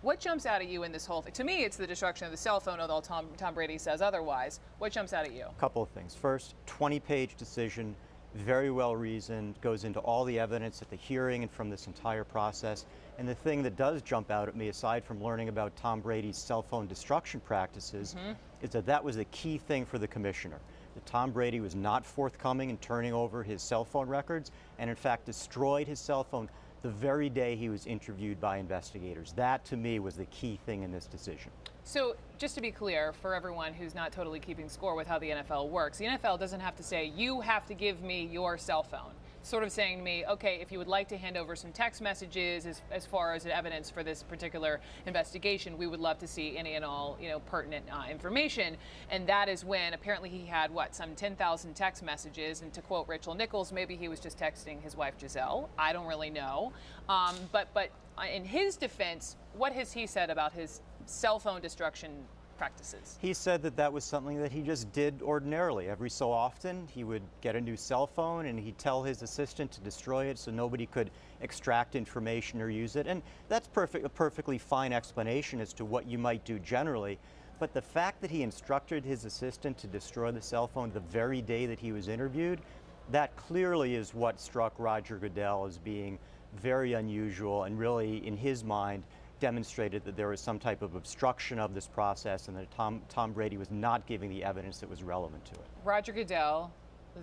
What jumps out at you in this whole thing? To me, it's the destruction of the cell phone, although Tom Brady says otherwise. What jumps out at you? A couple of things. First, 20-page decision, very well reasoned, goes into all the evidence at the hearing and from this entire process. And the thing that does jump out at me, aside from learning about Tom Brady's cell phone destruction practices, is that that was the key thing for the commissioner. That Tom Brady was not forthcoming in turning over his cell phone records, and in fact destroyed his cell phone the very day he was interviewed by investigators. That, to me, was the key thing in this decision. So, just to be clear, for everyone who's not totally keeping score with how the NFL works, the NFL doesn't have to say, you have to give me your cell phone. Sort of saying to me, okay, if you would like to hand over some text messages as far as evidence for this particular investigation, we would love to see any and all, pertinent information. And that is when apparently he had, some 10,000 text messages. And to quote Rachel Nichols, maybe he was just texting his wife, Giselle. I don't really know. But in his defense, what has he said about his cell phone destruction practices? He said that that was something that he just did ordinarily. Every so often, he would get a new cell phone and he'd tell his assistant to destroy it so nobody could extract information or use it. And that's a perfectly fine explanation as to what you might do generally. But the fact that he instructed his assistant to destroy the cell phone the very day that he was interviewed, that clearly is what struck Roger Goodell as being very unusual and really, in his mind, demonstrated that there was some type of obstruction of this process and that Tom Brady was not giving the evidence that was relevant to it. Roger Goodell,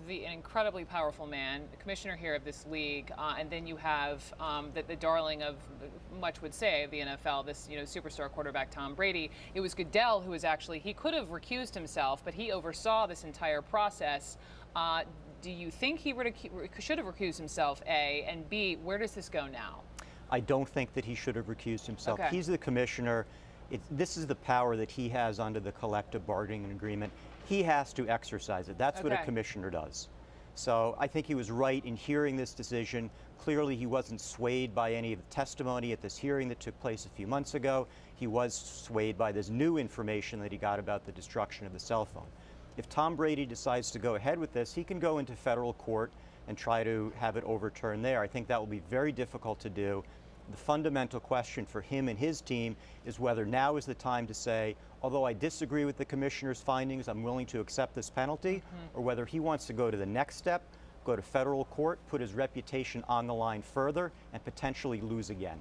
an incredibly powerful man, the commissioner here of this league, and then you have the darling of, much would say, of the NFL, this superstar quarterback Tom Brady. It was Goodell who was actually, he could have recused himself, but he oversaw this entire process. Do you think he should have recused himself, A, and B, where does this go now? I don't think that he should have recused himself. Okay. He's the commissioner. This is the power that he has under the collective bargaining agreement. He has to exercise it. That's what a commissioner does. So I think he was right in hearing this decision. Clearly, he wasn't swayed by any of the testimony at this hearing that took place a few months ago. He was swayed by this new information that he got about the destruction of the cell phone. If Tom Brady decides to go ahead with this, he can go into federal court and try to have it overturned there. I think that will be very difficult to do. The fundamental question for him and his team is whether now is the time to say, although I disagree with the commissioner's findings, I'm willing to accept this penalty, or whether he wants to go to the next step, go to federal court, put his reputation on the line further, and potentially lose again.